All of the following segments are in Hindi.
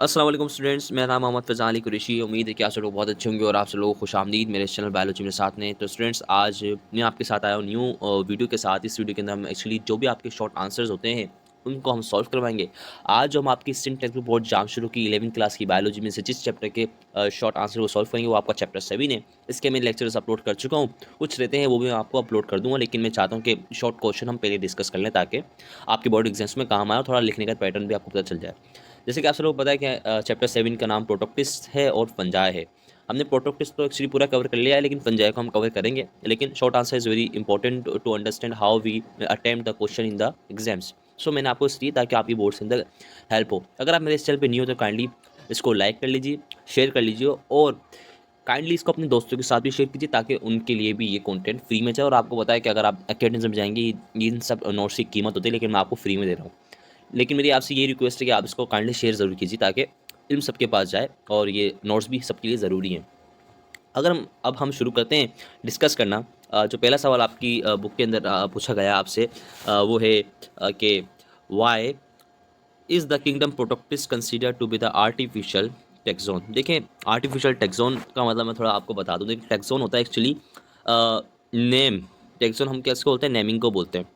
अस्सलाम वालेकुम स्टूडेंट्स, मेरा नाम मोहम्मद फ़ैज़ान अली कुरैशी। उम्मीद है कि आप सब लोग बहुत अच्छे होंगे और आप सब लोगों को खुशामदीद मेरे इस चैनल बायोलॉजी में साथ में। तो स्टूडेंट्स, आज मैं आपके साथ आया हूँ न्यू वीडियो के साथ। इस वीडियो के अंदर हम एक्चुअली जो भी आपके शॉर्ट आंसर्स होते हैं उनको हम सॉल्व करवाएंगे। आज जो हम आपकी सिंध टेंथ बोर्ड एग्जाम शुरू की 11वीं क्लास की बायोलॉजी में से जिस चैप्टर के शॉर्ट आंसर को सॉल्व करेंगे वो आपका चैप्टर 7 है। इसके मैं लेक्चर्स अपलोड कर चुका हूँ, कुछ रहते हैं वो भी मैं आपको अपलोड कर दूँगा, लेकिन मैं चाहता हूँ कि शॉर्ट क्वेश्चन हम पहले डिस्कस कर लें ताकि आपके बोर्ड एग्जाम्स में काम आए और थोड़ा लिखने का पैटर्न भी आपको पता चल जाए। जैसे कि आप सब लोग पता है कि चैप्टर 7 का नाम प्रोटोक्टिस है और फंजाई है। हमने प्रोटोक्टिस तो एक्चुअली पूरा कवर कर लिया है, लेकिन फंजाई को हम कवर करेंगे। लेकिन short answer is very important to understand how we attempt the question in the exams. So मैंने आपको इसलिए ताकि आपकी बोर्ड के अंदर हेल्प हो। अगर आप मेरे इस चैनल पर न्यू हो तो काइंडली इसको लाइक कर लीजिए, शेयर कर लीजिए और काइंडली इसको अपने दोस्तों के साथ भी शेयर कीजिए ताकि उनके लिए भी ये कंटेंट फ्री में जाए। और आपको पता है कि अगर आप अकेडमी में जाएंगे इन सब नोट्स की कीमत होती है, लेकिन मैं आपको फ्री में दे रहा हूँ। लेकिन मेरी आपसे ये रिक्वेस्ट है कि आप इसको काइंडली शेयर ज़रूर कीजिए ताकि इल्म सबके पास जाए और ये नोट्स भी सबके लिए ज़रूरी हैं। अगर हम शुरू करते हैं डिस्कस करना। जो पहला सवाल आपकी बुक के अंदर पूछा गया आपसे, वो है कि why is the kingdom Protoctista considered to be the artificial taxon. देखें, आर्टिफिशियल टेक्सोन का मतलब मैं थोड़ा आपको बता दूँ। देखिए, टेक्सोन होता है एक्चुअली नेम। टेक्सोन हम कैसे बोलते हैं, नेमिंग को बोलते हैं,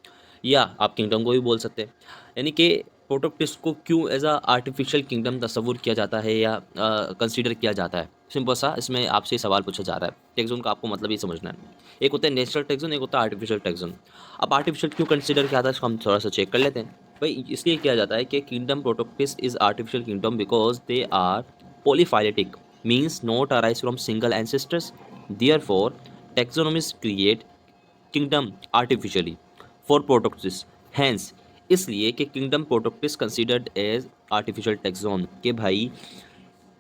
या आप किंगडम को भी बोल सकते हैं। यानी कि प्रोटोक्टिस को क्यों एज अ आर्टिफिशियल किंगडम तस्वुर किया जाता है या कंसीडर किया जाता है। सिंपल सा इसमें आपसे सवाल पूछा जा रहा है। टेक्सोन का आपको मतलब ये समझना है। एक होता है नेचुरल टेक्सोन, एक होता है आर्टिफिशियल टेक्सोन। अब आर्टिफिशियल क्यों कंसीडर किया था इसको हम थोड़ा सा चेक कर लेते हैं। भाई इसलिए किया जाता है कि kingdom Protoctista is artificial kingdom because they are polyphyletic, means not arise from single ancestors. Therefore, taxonomies create kingdom artificially for Protoctis. Hence, इसलिए कि kingdom Protoctista considered as artificial taxon के भाई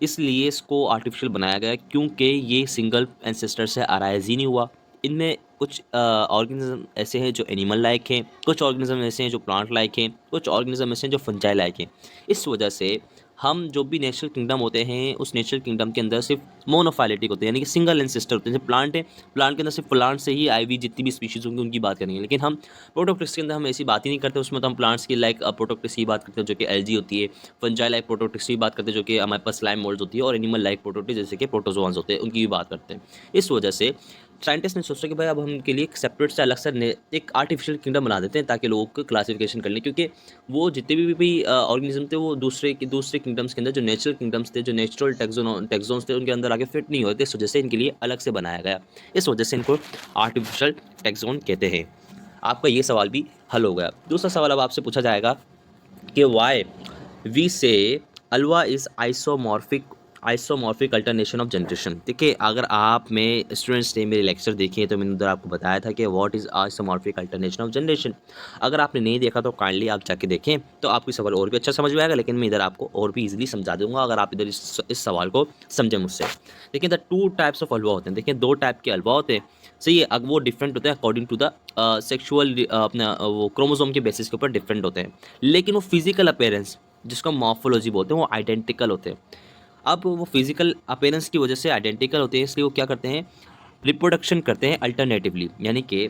इसलिए इसको आर्टिफिशियल बनाया गया क्योंकि ये सिंगल एंसेस्टर से अराइज ही नहीं हुआ। इनमें कुछ ऑर्गेनिज्म ऐसे हैं जो एनिमल लाइक हैं, कुछ ऑर्गेनिज्म ऐसे हैं जो प्लांट लाइक हैं, कुछ ऑर्गेनिज्म ऐसे हैं जो फंजाई लाइक हैं। इस वजह से हम जो भी नेचुरल किंगडम होते हैं उस नेचुरल किंगडम के अंदर सिर्फ मोनोफाइलेटिक होते हैं, यानी कि सिंगल एंसेस्टर होते हैं। जैसे प्लांट है, प्लांट के अंदर सिर्फ प्लांट से ही आई हुई जितनी भी स्पीशीज होंगी उनकी बात करेंगे। लेकिन हम प्रोटोक्टिस के अंदर हम ऐसी बात ही नहीं करते। उसमें तो हम प्लांट्स की लाइक प्रोटोक्टिस की बात करते हैं जो कि एलजी होती है, फंजाई लाइक प्रोटोटिस की बात करते हैं जो कि हमारे पास स्लाइम मोल्ड्स होती है, और एनिमल लाइक प्रोटोटिस जैसे कि प्रोटोजोआंस होते हैं उनकी भी बात करते हैं। इस वजह से साइंटिस्ट ने सोचा कि भाई अब हम उनके लिए एक सेपरेट से अलग से एक आर्टिफिशियल किंगडम बना देते हैं ताकि लोगों को क्लासिफिकेशन कर लें, क्योंकि वो जितने भी ऑर्गेनिज्म थे वो दूसरे किंगडम्स के अंदर जो नेचुरल किंगडम्स थे, जो नेचुरल टेक्सोन्स थे, उनके अंदर आगे फिट नहीं होते। इस वजह से इनके लिए अलग से बनाया गया। इस वजह से इनको आर्टिफिशियल टेक्सोन कहते हैं। आपका ये सवाल भी हल हो गया। दूसरा सवाल अब आपसे पूछा जाएगा कि वाई वी से Alva is isomorphic alternation of generation. देखिए, अगर आप में स्टूडेंट्स ने मेरे लेक्चर देखे तो मैंने उधर आपको बताया था कि what is isomorphic alternation of generation. अगर आपने नहीं देखा तो काइंडली आप जाके देखें तो आपको सवाल और भी अच्छा समझ में आएगा, लेकिन मैं इधर आपको और भी इजीली समझा दूंगा अगर आप इधर इस सवाल को समझें मुझसे। देखिए, द टू टाइप्स ऑफ हलवा होते हैं। देखिए, दो टाइप के हलवा होते हैं। सही है, अब वो डिफरेंट होते हैं अकॉर्डिंग टू द सेक्शुअल, अपना वो क्रोमोसोम के बेसिस के ऊपर डिफरेंट होते हैं, लेकिन वो फिजिकल अपीयरेंस जिसको मॉर्फोलॉजी बोलते हैं वो आइडेंटिकल होते हैं। अब वो फिजिकल अपीयरेंस की वजह से आइडेंटिकल होते हैं, इसलिए वो क्या करते हैं, रिप्रोडक्शन करते हैं अल्टरनेटिवली। यानी कि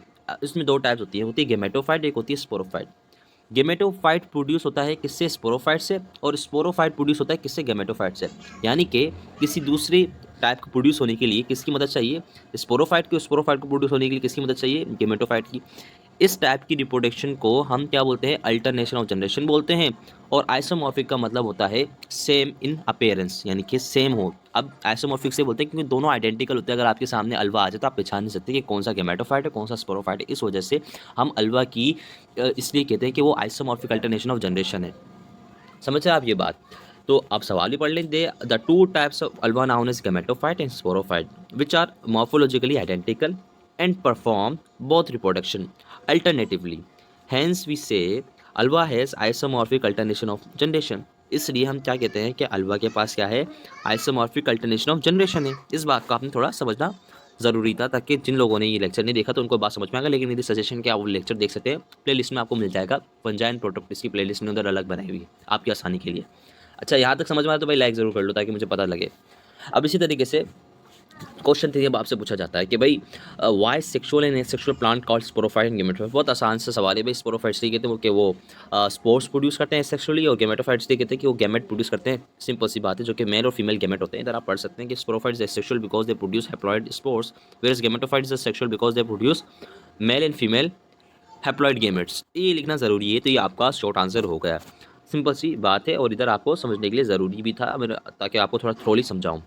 इसमें दो टाइप्स होती है गेमेटोफाइट, एक होती है स्पोरोफाइट। गेमेटोफाइट प्रोड्यूस होता है किससे, स्पोरोफाइट से, और स्पोरोफाइट प्रोड्यूस होता है किससे, गेमेटोफाइट से। यानी कि किसी दूसरे टाइप को प्रोड्यूस होने के लिए किसकी मदद चाहिए, स्पोरोफाइट को प्रोड्यूस होने के लिए किसकी मदद चाहिए, गेमेटोफाइट की। इस टाइप की रिप्रोडक्शन को हम क्या बोलते हैं, अल्टरनेशन ऑफ जनरेशन बोलते हैं। और आइसोमॉर्फिक का मतलब होता है सेम इन अपीयरेंस, यानी कि सेम हो। अब आइसोमॉर्फिक से बोलते हैं क्योंकि दोनों आइडेंटिकल होते हैं। अगर आपके सामने अलवा आ जाए तो आप पहचान नहीं सकते कि कौन सा गेमेटोफाइट है, कौन सा स्पोरोफाइट है। इस वजह से हम अलवा की इसलिए कहते हैं कि वो आइसोमॉर्फिक अल्टरनेशन ऑफ जनरेशन है। समझ रहे आप ये बात। तो आप सवाल भी पढ़ लें, they the two types of ulva known is gametophyte and sporophyte which are morphologically identical and perform both reproduction alternatively. Hence we say alva has isomorphic alternation of generation. इसलिए हम क्या कहते हैं कि अल्वा के पास क्या है, आइसोमॉर्फिक अल्टरनेशन ऑफ जनरेशन है। इस बात को आपने थोड़ा समझना ज़रूरी था ताकि जिन लोगों ने ये लेक्चर नहीं देखा तो उनको बात समझ में आएगा। लेकिन मेरी सजेशन क्या, वो लेक्चर देख सकते हैं, प्ले लिस्ट में आपको मिल जाएगा। फंजाई एंड प्रोटोक्टिस की प्ले लिस्ट में उधर अलग बनाई हुई है आपकी आसानी के लिए। अच्छा, यहाँ तक समझ में आया तो भाई लाइक ज़रूर कर लो ताकि मुझे पता लगे। अब इसी तरीके से क्वेश्चन 3 अब आपसे पूछा जाता है कि भाई why sexual and asexual plant called sporophyte and gametophyte. बहुत आसान सा सवाल है भाई। स्पोरोफाइट्स ये कहते हैं कि वो स्पोर्स प्रोड्यूस करते हैं सेक्सुअली, और गेमेटोफाइट्स ये कहते हैं कि वो गेमेट प्रोड्यूस करते हैं। सिंपल सी बात है, जो कि मेल और फीमेल गेमेट होते हैं। इधर आप पढ़ सकते हैं कि sporophytes asexual because they produce haploid spores, whereas gametophytes are sexual because they produce male and female haploid gametes. ये लिखना ज़रूरी है, तो ये आपका शॉर्ट आंसर हो गया। सिंपल सी बात है, और इधर आपको समझने के लिए ज़रूरी भी था मेरा, ताकि आपको थोड़ा थ्रोली समझाऊँ।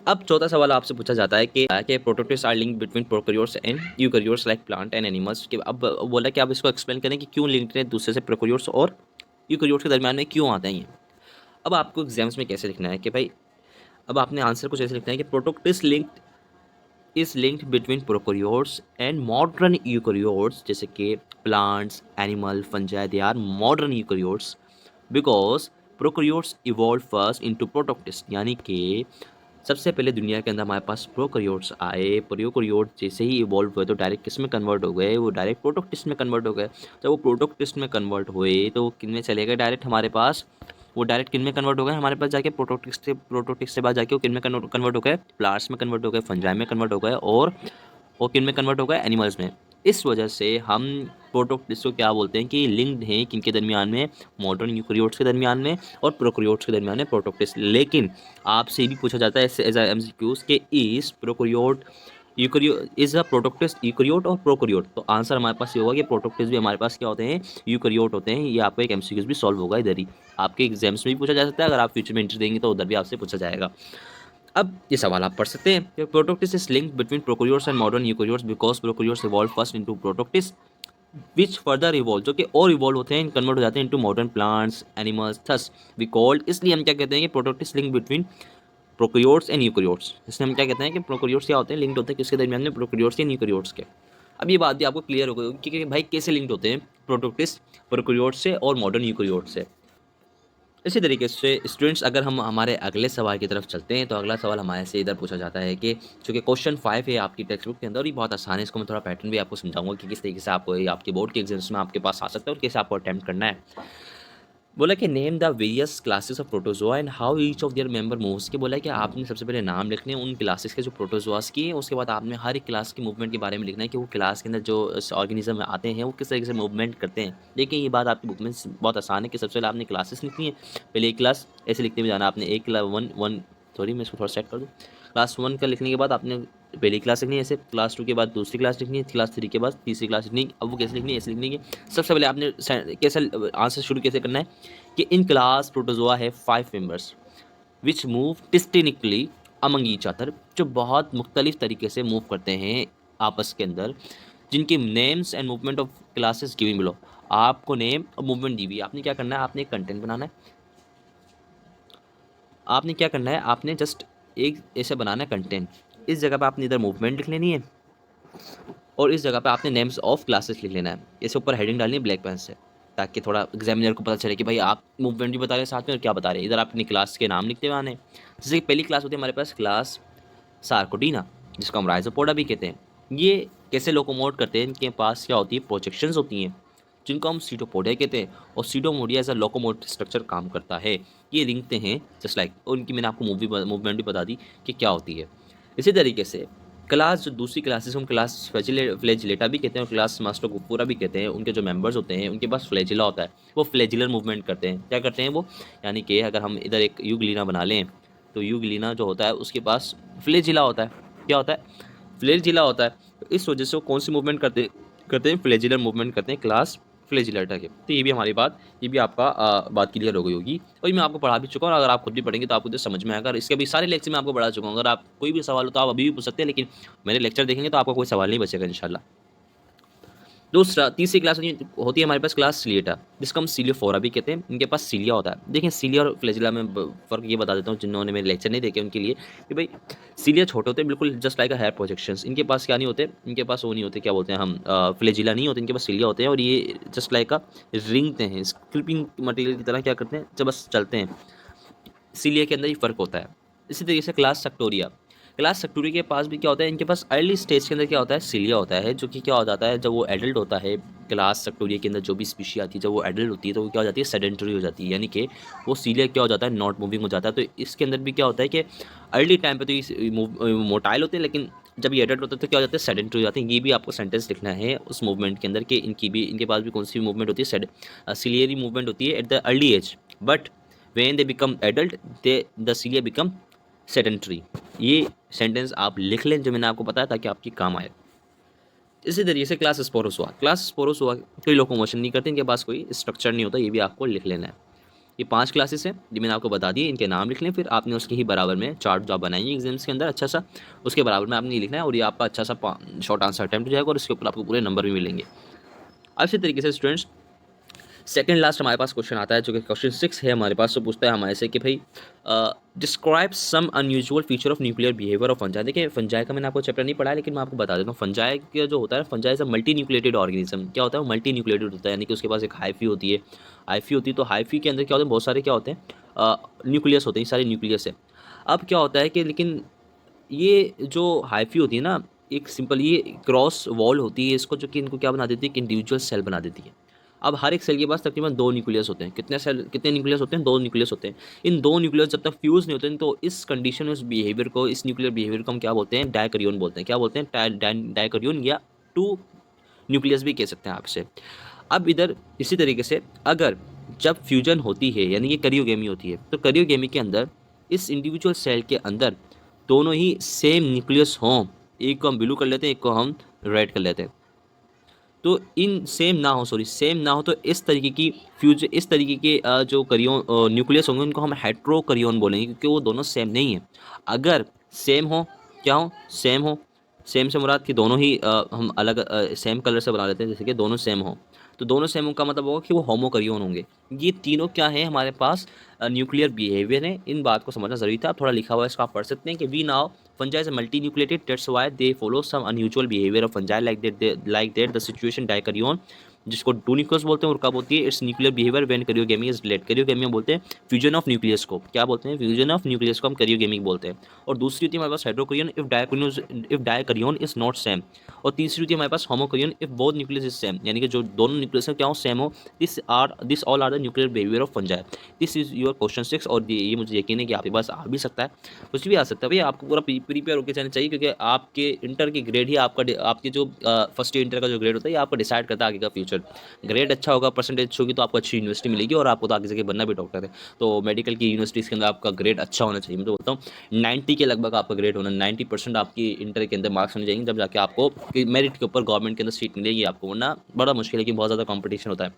अब चौथा सवाल आपसे पूछा जाता है कि protists are link between prokaryotes and eukaryotes like plant and animals. कि अब बोला कि आप इसको एक्सप्लेन करें कि क्यों लिंक्ड है दूसरे से प्रोकैरियोट्स और यूकैरियोट्स के दरमियान में क्यों आते हैं ये। अब आपको एग्जाम्स में कैसे लिखना है कि भाई, अब आपने आंसर कुछ ऐसे लिखना है कि protist linked is linked between prokaryotes and modern eukaryotes, जैसे कि plants, animal, fungi, they are modern eukaryotes because prokaryotes evolve first into protist. यानी कि सबसे पहले दुनिया के अंदर हमारे पास प्रोकैरियोट्स आए। प्रोकैरियोट जैसे ही इवॉल्व हुए तो डायरेक्ट किस में कन्वर्ट हो गए, वो डायरेक्ट प्रोटोक्टिस्ट में कन्वर्ट हो गए। जब वो प्रोटोक्टिस्ट में कन्वर्ट हुए तो किन में चले गए डायरेक्ट हमारे पास, वो डायरेक्ट किन में कन्वर्ट हो गए हमारे पास जाके, प्रोटोटिस्ट से बाद जाके वो किन में कन्वर्ट हो गए, प्लांट्स में कन्वर्ट हो गए, फंजाई में कन्वर्ट हो गए, और वो किन में कन्वर्ट हो गए, एनिमल्स में। इस वजह से हम प्रोटोक्टिस्ट को क्या बोलते हैं कि लिंक्ड हैं किन के दरमियान में, मॉडर्न यूकैरियोट्स के दरमियान में और प्रोकैरियोट्स के दरमियान में प्रोटोक्टिस्ट। लेकिन आपसे ये भी पूछा जाता है एज एमसीक्यूज के is prokaryote eukaryote is a protoctist eukaryote और प्रोकैरियोट। तो आंसर हमारे पास ये होगा कि प्रोटोक्टिस्ट भी हमारे पास क्या होते हैं, यूकैरियोट होते हैं। ये आपको एक एमसीक्यूज भी सॉल्व होगा इधर ही, आपके एग्जाम्स में भी पूछा जा सकता है। अगर आप फ्यूचर में इंटरेस्ट देंगे तो उधर भी आपसे पूछा जाएगा। अब ये सवाल आप पढ़ सकते हैं। Protoctist is link between prokaryotes and modern eukaryotes because prokaryotes evolve first into protoctist which further evolve, जो कि और इवॉल्व होते हैं, कन्वर्ट हो जाते हैं into modern plants, animals. Thus we called, इसलिए हम क्या कहते हैं कि protoctist link between prokaryotes and eukaryotes. इसलिए हम क्या कहते हैं कि प्रोकैरियोट्स क्या होते हैं, लिंक्ड होते हैं किसके दरमियान में, प्रोकैरियोट्स एंड यूकैरियोट्स के। अब ये बात भी आपको क्लियर हो गई कि भाई कैसे लिंक्ड होते हैं प्रोटोक्टिस्ट प्रोकैरियोट्स से और मॉडर्न यूकैरियोट्स से। इसी तरीके से स्टूडेंट्स, अगर हम हमारे अगले सवाल की तरफ चलते हैं तो अगला सवाल हमारे से इधर पूछा जाता है कि चूँकि क्वेश्चन 5 है आपकी टेक्स्ट बुक के अंदर, और ये बहुत आसान है। इसको मैं थोड़ा पैटर्न भी आपको समझाऊंगा कि किस तरीके से आपको ये आपके बोर्ड के एग्जाम्स में आपके पास आ सकता है और कैसे आपको अटैम्प्ट करना है। बोला कि name the various classes of protozoa and how each of their member moves. के बोला कि आपने सबसे पहले नाम लिखने हैं उन क्लासेस के जो प्रोटोजोआस की है, उसके बाद आपने हर एक क्लास की मूवमेंट के बारे में लिखना है कि वो क्लास के अंदर जो ऑर्गेनिज्म आते हैं वो किस तरीके से मूवमेंट करते हैं। देखिए ये बात आपकी बुक में बहुत आसान है कि सबसे पहले आपने क्लासेस लिखनी है। पहले एक क्लास ऐसे लिखते हुए जाना आपने, एक क्लास वन सॉरी मैं इसको थोड़ा सेट कर दूँ। क्लास 1 का लिखने के बाद आपने पहली क्लास लिखनी है ऐसे, क्लास 2 के बाद दूसरी क्लास लिखनी है, क्लास 3 के बाद तीसरी क्लास लिखनी है। अब वो कैसे लिखनी है, ऐसे लिखनी है। सबसे पहले आपने कैसे आंसर शुरू कैसे करना है कि इन क्लास प्रोटोजोआ है 5 members which move distinctly among each other, जो बहुत मुख्तलिफ तरीके से मूव करते हैं आपस के अंदर, जिनकी names and movement of classes given below. आपको नेम और मूवमेंट दी हुई है, आपने क्या करना है, आपने एक कंटेंट बनाना है। आपने क्या करना है, आपने जस्ट एक ऐसे बनाना है कंटेंट। इस जगह पे आपने इधर मूवमेंट लिख लेनी है और इस जगह पे आपने नेम्स ऑफ क्लासेस लिख लेना है। इसके ऊपर हेडिंग डालनी है ब्लैक पेन से, ताकि थोड़ा एग्जामिनर को पता चले कि भाई आप मूवमेंट भी बता रहे हैं साथ में और क्या बता रहे हैं। इधर आप अपनी क्लास के नाम लिखते हुए आने। जैसे कि पहली क्लास होती है हमारे पास क्लास सार्कोटीना, जिसको हम राइजोपोडा भी कहते हैं। ये कैसे लोकोमोट करते हैं, इनके पास क्या होती है, प्रोजेक्शंस होती हैं, जिनको हम सीटोपोडिया कहते हैं। और सीटोमोडिया एज अ लोकोमोटिव स्ट्रक्चर काम करता है। ये लिखते हैं जस्ट लाइक, और उनकी मैंने आपको मूवमेंट भी बता दी कि क्या होती है। इसी तरीके से क्लास जो दूसरी क्लासेस हम क्लास फ्लैजिलेटा भी कहते हैं और क्लास मास्टरोपोरा भी कहते हैं। उनके जो मेंबर्स होते हैं उनके पास फ्लैजिला होता है, वो फ्लैजिलर मूवमेंट करते हैं। क्या करते हैं वो, यानी कि अगर हम इधर एक यूग्लिना बना लें तो यूग्लिना जो होता है उसके पास फ्लैजिला होता है। क्या होता है, फ्लैजिला होता है। तो इस वजह से वो कौन सी मूवमेंट करते हैं, फ्लैजिलर मूवमेंट करते हैं क्लास फ्लैजिलेटा के। तो ये भी हमारी बात, ये भी आपका बात क्लियर हो गई होगी। और ये मैं आपको पढ़ा भी चुका हूँ, और अगर आप खुद भी पढ़ेंगे तो आपको तो समझ में आएगा। इसके भी सारे लेक्चर मैं आपको पढ़ा चुका हूँ। अगर आप कोई भी सवाल हो तो आप अभी भी पूछ सकते हैं, लेकिन मेरे लेक्चर देखेंगे तो आपका कोई सवाल नहीं बचेगा इंशाल्लाह। दूसरा तीसरी क्लास होती है हमारे पास क्लास सिलिएटा, जिसको हम सीलियोफोरा भी कहते हैं। इनके पास सीलिया होता है। देखिए सीलिया और फ्लैजिला में फ़र्क ये बता देता हूँ जिन्होंने मेरे लेक्चर नहीं देखे उनके लिए, कि भाई सीलिया छोटे होते हैं बिल्कुल just like a hair projections. इनके पास क्या नहीं होते, इनके पास वो नहीं होते, क्या बोलते हैं हम, फ्लैजिला नहीं होते, इनके पास सीलिया होते हैं। और ये जस्ट लाइक अ रिंगते हैं, स्क्रिपिंग मटेरियल की तरह क्या करते हैं जब बस चलते हैं। सीलिया के अंदर ही फ़र्क होता है। इसी तरीके से क्लास सेक्टोरिया, क्लास सेक्टोरिया के पास भी क्या होता है, इनके पास अर्ली स्टेज के अंदर क्या होता है, सिलिया होता है, जो कि क्या हो जाता है जब वो एडल्ट होता है। क्लास सेक्टोरिया के अंदर जो भी स्पीशी आती है जब वो एडल्ट होती है तो वो क्या हो जाती है, सेडेंटरी हो जाती है, यानी कि वो सिलिया क्या हो जाता है, नॉट मूविंग हो जाता है। तो इसके अंदर भी क्या होता है कि अर्ली टाइम पे तो ये मोटाइल होते हैं, लेकिन जब ये एडल्ट होते हैं तो क्या हो जाता है, सेडेंटरी हो जाते हैं। ये भी आपको सेंटेंस लिखना है उस मूवमेंट के अंदर कि इनके पास भी कौन सी मूवमेंट होती है, सिलियरी मूवमेंट होती है at the early age, but when they become adult they the cilia become sedentary. ये सेंटेंस आप लिख लें जो मैंने आपको बताया ताकि आपकी काम आए। इसी तरीके से क्लास स्पोरोसोआ, कोई लोकोमोशन नहीं करते, इनके पास कोई स्ट्रक्चर नहीं होता, ये भी आपको लिख लेना है। ये 5 क्लासेस हैं, ये मैंने आपको बता दिए, इनके नाम लिख लें, फिर आपने उसके ही बराबर में चार्ट जो आप बनाएंगे एग्जाम्स के अंदर अच्छा सा, उसके बराबर में आपने ये लिखना है और ये आपका अच्छा सा शॉर्ट आंसर अटैम्प्ट हो जाएगा और इसके ऊपर आपको पूरे नंबर भी मिलेंगे। अब इसी तरीके से स्टूडेंट्स सेकंड लास्ट हमारे पास क्वेश्चन आता है जो कि क्वेश्चन 6 है हमारे पास। तो पूछता है हमारे से कि भाई describe some unusual feature of nuclear behaviour of fungi. देखिए फंजाई का मैंने आपको चैप्टर नहीं पढ़ा है, लेकिन मैं आपको बता देता हूँ। फंजाई का जो होता है, fungi is a multi nucleated organism. क्या होता है, वो मल्टी न्यूक्लिएटेड होता है, यानी कि उसके पास एक हाइफी होती है। तो हाइफी के अंदर क्या होता है, बहुत सारे क्या होते हैं, न्यूक्लियस होते हैं, सारे न्यूक्लियस है। अब क्या होता है कि लेकिन ये जो हाइफी होती है ना, एक सिंपल ये क्रॉस वॉल होती है इसको, जो कि इनको क्या बना देती है, कि इंडिविजुअल सेल बना देती है। अब हर एक सेल के पास तकरीबन 2 न्यूक्लियस होते हैं। कितने न्यूक्लियस होते हैं, 2 न्यूक्लियस होते हैं। इन 2 न्यूक्लियस जब तक फ्यूज़ नहीं होते हैं तो इस कंडीशन में इस न्यूक्लियर बिहेवियर को हम क्या बोलते हैं, डायकैरियन बोलते हैं। क्या बोलते हैं, डायकैरियन या 2 न्यूक्लियस भी कह सकते हैं आपसे। अब इधर इसी तरीके से अगर जब फ्यूजन होती है यानी कि करियोगेमी होती है, तो करियोगेमी के अंदर इस इंडिविजुअल सेल के अंदर दोनों ही सेम न्यूक्लियस हों, एक को हम ब्लू कर लेते हैं, एक को हम रेड कर लेते हैं, तो इन सेम ना हो तो इस तरीके के जो करियोन न्यूक्लियस होंगे उनको हम हेट्रो करियोन बोलेंगे, क्योंकि वो दोनों सेम नहीं है। अगर सेम हो, क्या हो, सेम से मुराद कि दोनों ही हम अलग सेम कलर से बना लेते हैं, जैसे कि दोनों सेम हो, तो दोनों सेम का मतलब होगा कि वो होमोकैरियन होंगे। ये तीनों क्या है हमारे पास, न्यूक्लियर बिहेवियर है। इन बात को समझना जरूरी था। थोड़ा लिखा हुआ है इसको आप पढ़ सकते हैं कि we now fungi is a multi-nucleated, that's why they follow some unusual behavior of fungi like that the situation dikaryon जिसको टू न्यूक्लियस बोलते हैं, और कब होती है its nuclear behaviour when karyogamy is delayed. Karyogamy में बोलते हैं फ्यूजन ऑफ न्यूक्लियस को, क्या बोलते हैं, फ्यूजन ऑफ न्यूक्लियस को हम करियोगेमी बोलते हैं। और दूसरी होती है हमारे पास heterokaryon if dikaryon is not same. और तीसरी होती है हमारे पास homokaryon if both nucleus is same, यानी कि जो दोनों न्यूक्लियस क्या हो, सेम हो। This all are the nuclear behaviour of fungi. This is your question 6। और ये मुझे यकीन है कि आपके पास आ भी सकता है, कुछ भी आ सकता है। भैया आपको पूरा प्रीपेयर होकर जाना चाहिए, क्योंकि आपके इंटर की ग्रेड ही आपके जो फर्स्ट ईयर इंटर का जो ग्रेड होता है ये आपको डिसाइड करता है आगे का फ्यूचर। ग्रेड अच्छा होगा, परसेंटेज अच्छी होगी, तो आपको अच्छी यूनिवर्सिटी मिलेगी और आपको तो आगे जाके बनना भी डॉक्टर है। तो मेडिकल की यूनिवर्सिटीज़ के अंदर आपका ग्रेड अच्छा होना चाहिए। मैं तो बोलता हूँ 90 के लगभग आपका ग्रेड होना, 90% आपकी इंटर के अंदर मार्क्स होने चाहिए, जब जाके आपको मेरिट के ऊपर गवर्नमेंट के अंदर सीट मिलेगी आपको, वरना बड़ा मुश्किल है कि बहुत ज़्यादा कॉम्पिटिशन होता है।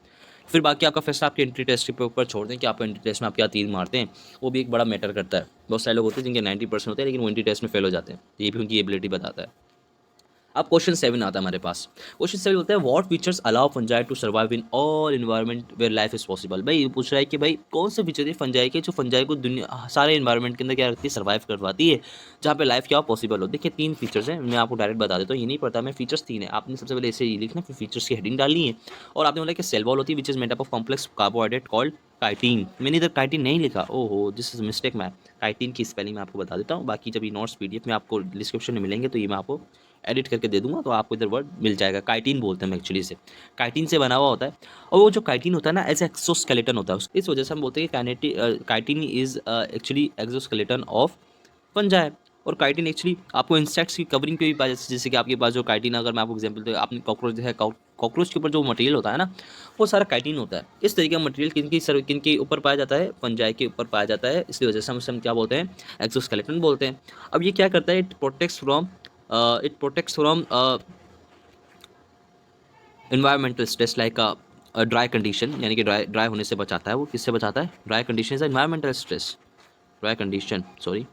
फिर बाकी आपका फैसला आपके एंट्री टेस्ट के ऊपर छोड़ दें कि आप एंट्री टेस्ट में आप क्या तीर मारते हैं, वो भी एक बड़ा मैटर करता है। बहुत सारे लोग होते हैं जिनके 90% होते हैं लेकिन वो एंट्री टेस्ट में फेल हो जाते हैं, ये भी उनकी एबिलिटी बताता है। अब क्वेश्चन 7 आता है हमारे पास। क्वेश्चन 7 बोलता है what features allow fungi to survive in all environment where life is possible. भाई ये पूछ रहा है कि भाई कौन से फीचर है फंजाई के जो फंजाई को दुनिया सारे एनवायरनमेंट के अंदर क्या रखती है, सर्वाइव करवाती है, जहाँ पे लाइफ क्या पॉसिबल हो। देखिए 3 फीचर्स हैं, मैं आपको डायरेक्ट बता देता हूँ, ये नहीं पड़ता मैं, फीचर्स 3 है। आपने सबसे पहले ऐसे ही लिखना, फिर फीचर्स की हेडिंग डालनी है, और आपने बोला कि सेल वॉल होती है which is made up of complex carbohydrate called chitin. मैंने इधर काइटिन नहीं लिखा, ओहो दिस इज मिस्टेक। मैं काइटिन की स्पेलिंग मैं आपको बता देता हूँ, बाकी जब ये नोट्स पीडीएफ में आपको डिस्क्रिप्शन में मिलेंगे तो ये मैं आपको एडिट करके दे दूंगा, तो आपको इधर वर्ड मिल जाएगा। काइटिन बोलते हैं एक्चुअली से, काइटिन से बना हुआ होता है। और वो जो काइटिन होता है ना, एज एक्सोस्केलेटन होता है, इस वजह से हम बोलते हैं कि chitin is actually exoskeleton of fungi. और काइटिन एक्चुअली आपको इंसेक्ट्स की कवरिंग पे भी पाया जाता है, जैसे कि आपके पास जो काइटिन, अगर मैं आपको एग्जांपल दूं, आपने कॉकरोच है, कॉकरोच के ऊपर जो मटेरियल होता है ना, वो सारा काइटिन होता है। इस तरीके का मटेरियल किनके ऊपर पाया जाता है, फंजाई के ऊपर पाया जाता है, इसकी वजह से हम क्या बोलते हैं, एक्सोस्केलेटन बोलते हैं। अब ये क्या करता है, it protects from environmental stress like dry condition, यानी कि ड्राई होने से बचाता है। वो किससे बचाता है, ड्राई कंडीशन से environmental stress, dry condition sorry,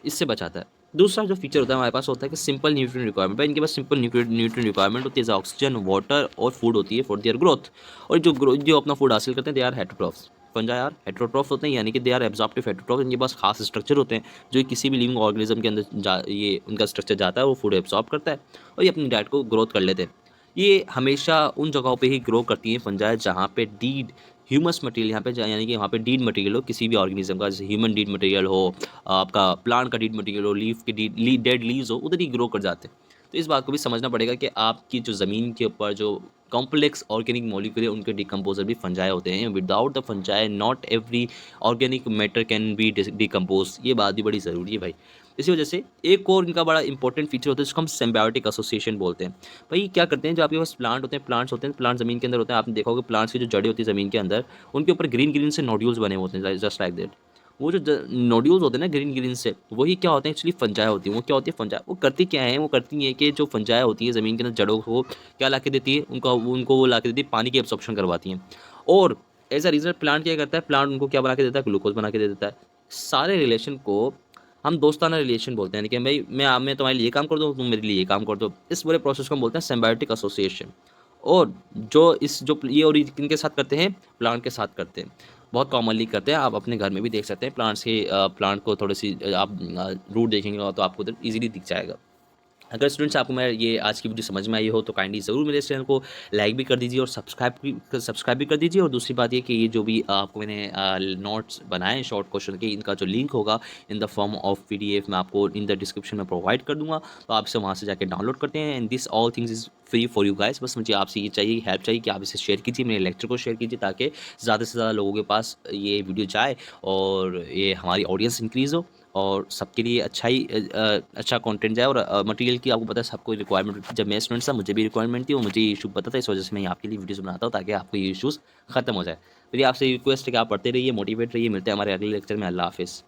इससे बचाता है। दूसरा जो फीचर होता है हमारे पास होता है कि सिंपल न्यूट्रिएंट रिक्वायरमेंट। भाई इनके पास सिंपल न्यूट्रिएंट रिक्वायरमेंट होती है, ऑक्सीजन, वाटर और फूड होती है फॉर देयर ग्रोथ। और जो अपना फूड हासिल करते हैं, they are heterotrophs. Fungi are heterotrophs होते हैं, यानी कि दे आर एब्जॉर्प्टिव हेटरोट्रॉफ्स। इनके पास खास स्ट्रक्चर होते हैं जो किसी भी लिविंग ऑर्गेनिज्म के अंदर ये उनका स्ट्रक्चर जाता है, वो फूड एब्जॉर्ब करता है और ये अपनी डाइट को ग्रोथ कर लेते हैं। ये हमेशा उन जगहों पे ही ग्रो करती हैं फंजाई जहाँ पे डीड ह्यूमस मटेरियल यहाँ पे यानी कि वहाँ पे डीड मटेरियल हो किसी भी ऑर्गेनिज्म का, जैसे ह्यूमन डीड मटेरियल हो, आपका प्लांट का डीड मटेरियल हो, लीफ के डेड लीव्स हो, उधर ही ग्रो कर जाते हैं। तो इस बात को भी समझना पड़ेगा कि आपकी जो ज़मीन के ऊपर जो कॉम्प्लेक्स ऑर्गेनिक मॉलिक्यूल है उनके डिकम्पोजर भी फंजाई होते हैं। Without the fungi not every organic matter can be decompose. ये बात भी बड़ी ज़रूरी है भाई। इसी वजह से एक और इनका बड़ा इंपॉर्टेंट फीचर होता है जिसको हम सिम्बायोटिक एसोसिएशन बोलते हैं। भाई क्या करते हैं, जो आपके पास प्लांट्स होते हैं, प्लांट ज़मीन के अंदर होते हैं, आपने देखा होगा प्लांट्स की जो जड़ें होती है ज़मीन के अंदर, उनके ऊपर ग्रीन ग्रीन से नोड्यूल्स बने होते हैं, जस्ट लाइक दैट। वो जो नोड्यूल्स होते हैं ना ग्रीन ग्रीन से, वही क्या होते हैं एक्चुअली फंजाई होती है। वो क्या होती है फंजाई, वो करती क्या है, वो करती है कि जो फंजाई होती है ज़मीन के अंदर जड़ों को क्या ला के देती है, उनको वो ला के देती है, पानी की एब्सॉर्प्शन करवाती हैं। और एज अ रिजल्ट प्लांट क्या करता है, प्लांट उनको क्या बना के देता है, ग्लूकोज बना के दे देता है। सारे रिलेशन को हम दोस्ताना रिलेशन बोलते हैं, यानी कि भाई मैं तुम्हारे लिए काम कर दूँ, तुम मेरे लिए ये काम कर दो। इस पूरे प्रोसेस को हम बोलते हैं सिम्बायोटिक एसोसिएशन। और जो ये और किनके साथ करते हैं, प्लांट के साथ करते हैं, बहुत कॉमनली करते हैं। आप अपने घर में भी देख सकते हैं, प्लांट को थोड़ी सी आप रूट देखेंगे तो आपको उधर ईजिली दिख जाएगा। अगर स्टूडेंट्स आपको मैं ये आज की वीडियो समझ में आई हो तो काइंडली ज़रूर मेरे इस चैनल को लाइक भी कर दीजिए और सब्सक्राइब भी कर दीजिए। और दूसरी बात ये कि ये जो भी आपको मैंने नोट्स बनाए हैं शॉर्ट क्वेश्चन के, इनका जो लिंक होगा in the form of PDF मैं आपको इन द डिस्क्रिप्शन में प्रोवाइड कर दूंगा, तो आप इसे वहाँ से जाकर डाउनलोड करते हैं। And this all things is free for you guys. बस मुझे आपसे ये चाहिए, हेल्प चाहिए कि आप इसे शेयर कीजिए, मेरे लेक्चर को शेयर कीजिए, ताकि ज़्यादा से ज़्यादा लोगों के पास ये वीडियो जाए और ये हमारी ऑडियंस इंक्रीज़ हो और सबके लिए अच्छा कंटेंट जाए। और मटेरियल की आपको पता है सबको रिक्वायरमेंट होती है। जब मैं स्टूडेंट था मुझे भी रिक्वायरमेंट थी और मुझे ये इशू पता था, इस वजह से मैं आपके लिए वीडियोस बनाता हूँ ताकि आपको ये इशूज़ खत्म हो जाए। मेरी आपसे रिक्वेस्ट है कि आप पढ़ते रहिए, मोटिवेट रहिए। मिलते हैं हमारे अगले लेक्चर में। अल्लाह हाफिज़।